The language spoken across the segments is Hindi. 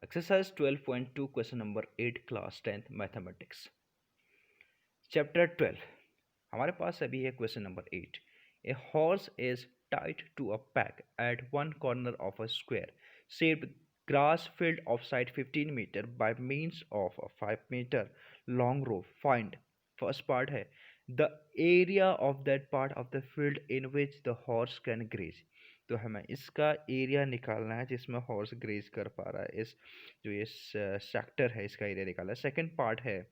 Exercise 12.2 question number 8 class 10th mathematics chapter 12 हमारे पास अभी है question number 8 a horse is tied to a peg at one corner of a square shaped grass field of side 15 meter by means of a 5 meter long rope. Find first part है the area of that part of the field in which the horse can graze. तो हमें इसका एरिया निकालना है जिसमें हॉर्स ग्रेज कर पा रहा है। इस जो ये सेक्टर है इसका एरिया निकालना है। सेकंड पार्ट है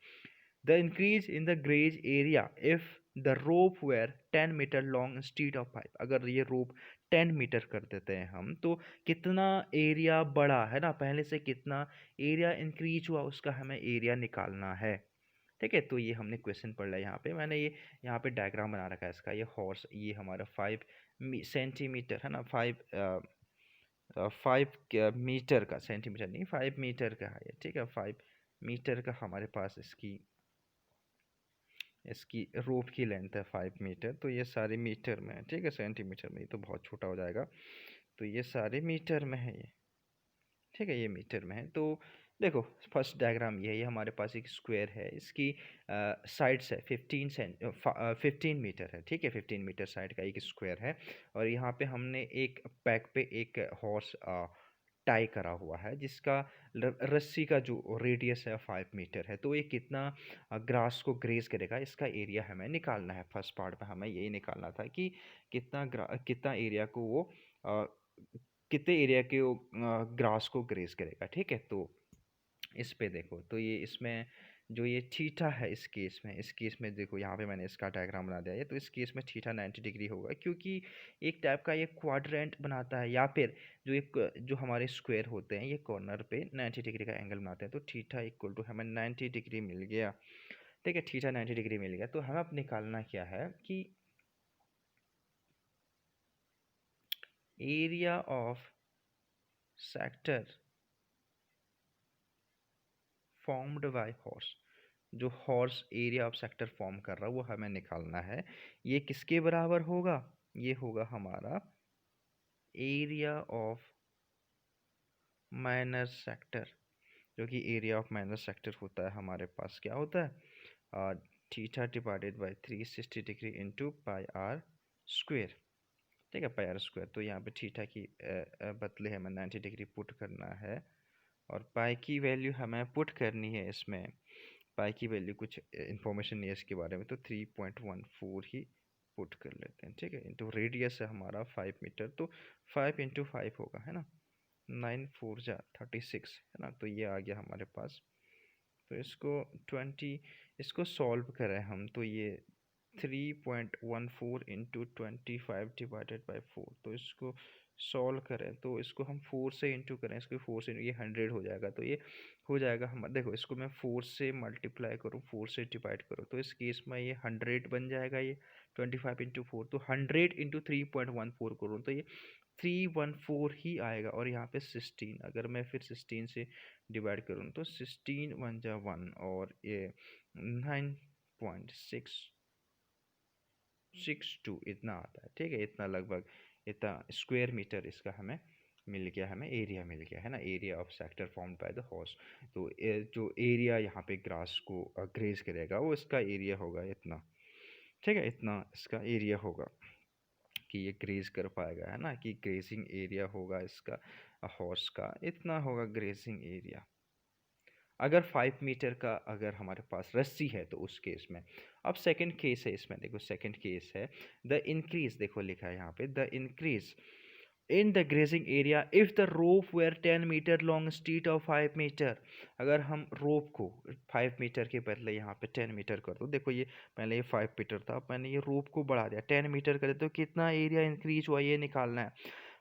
the increase in the graze area if the rope were 10 metre long instead of 5। अगर ये रोप 10 मीटर कर देते हैं हम तो कितना एरिया बढ़ा है ना, पहले से कितना एरिया इंक्रीज हुआ उसका हमें एरिया निकालना है। ठीक है, तो ये हमने क्वेश्चन पढ़ लिया। यहाँ पे मैंने ये यहाँ पे डायग्राम बना रखा है इसका। ये हॉर्स ये हमारा 5 सेंटीमीटर है ना, 5 मीटर का, सेंटीमीटर नहीं 5 मीटर का है। ठीक है, 5 मीटर का हमारे पास इसकी इसकी रोप की लेंथ है 5 मीटर। तो ये सारे मीटर में है। ठीक है, सेंटीमीटर में ये तो बहुत छोटा हो जाएगा। तो ये सारे मीटर में है ये। ठीक है, ये मीटर में है। तो देखो फर्स्ट डायग्राम ये हमारे पास एक स्क्वायर है। इसकी साइड्स है 15 मीटर है। ठीक है, 15 मीटर साइड का एक स्क्वायर है। और यहाँ पे हमने एक पैक पे एक हॉर्स टाई करा हुआ है जिसका रस्सी का जो रेडियस है 5 मीटर है। तो ये कितना ग्रास को ग्रेज करेगा इसका एरिया हमें निकालना है। फर्स्ट पार्ट में हमें यही निकालना था कि कितना एरिया को वो अ, कितने एरिया के वो ग्रास को ग्रेज करेगा। ठीक है, तो इस पे देखो तो ये इसमें जो ये थीटा है इस केस में देखो यहाँ पे मैंने इसका डायग्राम बना दिया है। तो इस केस में थीटा 90 डिग्री होगा क्योंकि एक टाइप का ये क्वाड्रेंट बनाता है, या फिर जो हमारे स्क्वायर होते हैं ये कॉर्नर पे 90 डिग्री का एंगल बनाते हैं। तो थीटा इक्वल टू हमें 90 डिग्री मिल गया। ठीक है, थीटा 90 डिग्री मिल गया। तो हमें अब निकालना क्या है कि area of sector formed by horse. जो horse area of sector form कर रहा है वो हमें निकालना है। ये किसके बराबर होगा? ये होगा हमारा एरिया ऑफ माइनर सेक्टर, जो कि एरिया ऑफ माइनर सेक्टर होता है हमारे पास क्या होता है, theta divided by 360 degree into pi r square. ठीक है, पाई आर स्क्वेयर। तो यहाँ पे थीटा की बदले हमें 90 डिग्री पुट करना है और पाई की वैल्यू हमें पुट करनी है इसमें। पाई की वैल्यू कुछ इन्फॉर्मेशन नहीं है इसके बारे में, तो 3.14 ही पुट कर लेते हैं। ठीक है, इंटू रेडियस है हमारा 5 मीटर। तो 5 इंटू 5 होगा है ना, 9 4 जा 36 है ना। तो ये आ गया हमारे पास। तो इसको 20 इसको सॉल्व करें हम तो ये 3.14 इंटू 25 डिवाइडेड बाई 4। तो इसको सॉल्व करें तो इसको हम 4 से इंटू करें, इसको 4 से ये 100 हो जाएगा। तो ये हो जाएगा हम देखो इसको मैं 4 से मल्टीप्लाई करूँ, 4 से डिवाइड करूँ तो इस केस में ये 100 बन जाएगा। ये 25 इंटू 4 तो 100 इंटू 3.14 करूँ तो ये 314 ही आएगा। और यहाँ पे 16 अगर मैं फिर 16 से डिवाइड करूँ तो 16 1 जा 1 और ये 9.662 इतना आता है। ठीक है, इतना लगभग इतना स्क्वायर मीटर इसका हमें मिल गया, हमें एरिया मिल गया है ना, area of sector formed by the horse. तो जो एरिया यहाँ पे ग्रास को ग्रेज करेगा वो इसका एरिया होगा इतना। ठीक है, इतना इसका एरिया होगा कि ये ग्रेज कर पाएगा है ना, कि ग्रेजिंग एरिया होगा इसका हॉर्स का इतना होगा ग्रेजिंग एरिया। अगर 5 मीटर का अगर हमारे पास रस्सी है तो उस केस में। अब सेकंड केस है इसमें, देखो सेकंड केस है द इंक्रीज, देखो लिखा है यहाँ पे the increase in the grazing area if the rope were 10 metre long instead of 5 metre. अगर हम रोप को 5 मीटर के बदले यहाँ पे 10 मीटर कर दो, देखो ये पहले ये 5 मीटर था, अब मैंने ये रोप को बढ़ा दिया 10 मीटर कर दिया, तो कितना एरिया इंक्रीज हुआ ये निकालना है।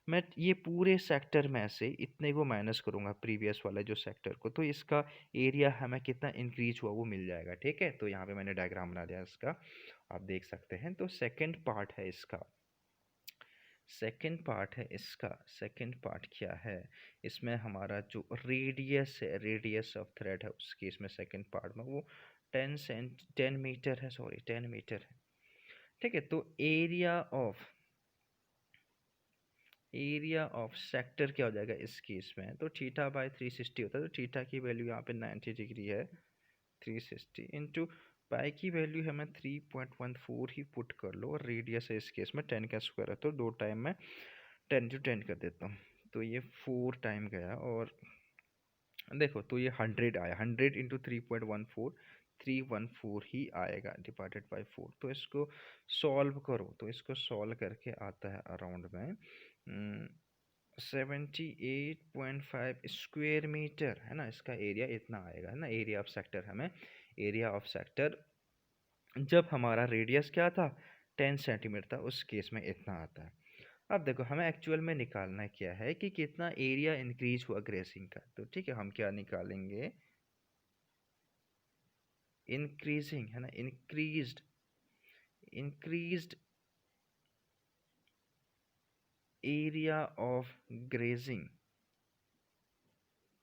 मैं ये पूरे सेक्टर में से इतने को माइनस करूँगा प्रीवियस वाला जो सेक्टर को, तो इसका एरिया हमें कितना इंक्रीज हुआ वो मिल जाएगा। ठीक है, तो यहाँ पे मैंने डायग्राम बना दिया इसका, आप देख सकते हैं। तो सेकंड पार्ट है इसका, सेकंड पार्ट है इसका। सेकंड पार्ट क्या है, इसमें हमारा जो रेडियस है, रेडियस ऑफ थ्रेड है उसके इसमें सेकंड पार्ट में वो 10 मीटर है, सॉरी 10 मीटर है। ठीक है, तो area of area of sector क्या हो जाएगा इस केस में, तो थीटा बाय 360 होता है, तो थीटा की वैल्यू यहाँ पे 90 डिग्री है, 360 इंटू पाई की वैल्यू है, मैं 3.14 ही पुट कर लो, और रेडियस है इस केस में 10 का स्क्वायर है, तो 2 टाइम में 10 कर देता हूँ, तो ये 4 टाइम गया, और देखो तो ये 100 आया, 100 इंटू 3.14, 314 ही आएगा डिवाइडेड बाय 4। तो इसको सॉल्व करो, तो इसको सॉल्व करके आता है अराउंड में 78.5 स्क्वायर मीटर, है ना, इसका एरिया इतना आएगा, है ना, एरिया ऑफ सेक्टर, हमें एरिया ऑफ सेक्टर जब हमारा रेडियस क्या था 10 सेंटीमीटर था, उस केस में इतना आता है। अब देखो हमें एक्चुअल में निकालना क्या है कि कितना एरिया इंक्रीज हुआ ग्रेसिंग का, तो ठीक है, हम क्या निकालेंगे, इंक्रीजिंग, है ना, increased area of grazing,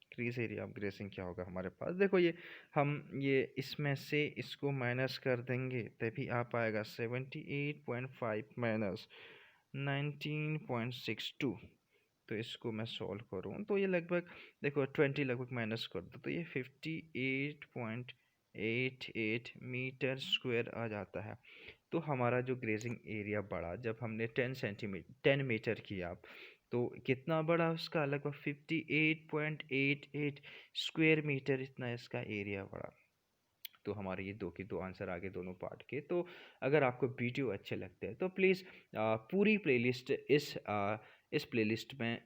increase area of gracing क्या होगा हमारे पास, देखो ये हम ये इसमें से इसको माइनस कर देंगे, तभी आ पाएगा 78.5 माइनस 19.62, तो इसको मैं सॉल्व करूँ तो ये लगभग, देखो 20 लगभग माइनस कर दो, तो ये 58.88 मीटर स्क्वायर आ जाता है। तो हमारा जो ग्रेजिंग एरिया बढ़ा जब हमने 10 मीटर किया, तो कितना बढ़ा उसका, लगभग 58.88 स्क्वायर मीटर, इतना इसका एरिया बढ़ा। तो हमारे ये दो की दो आंसर आ गए दोनों पार्ट के। तो अगर आपको वीडियो अच्छे लगते हैं तो प्लीज़ पूरी प्लेलिस्ट इस प्लेलिस्ट में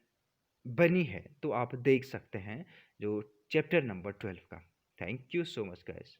बनी है, तो आप देख सकते हैं जो चैप्टर नंबर 12 का। Thank you so much guys.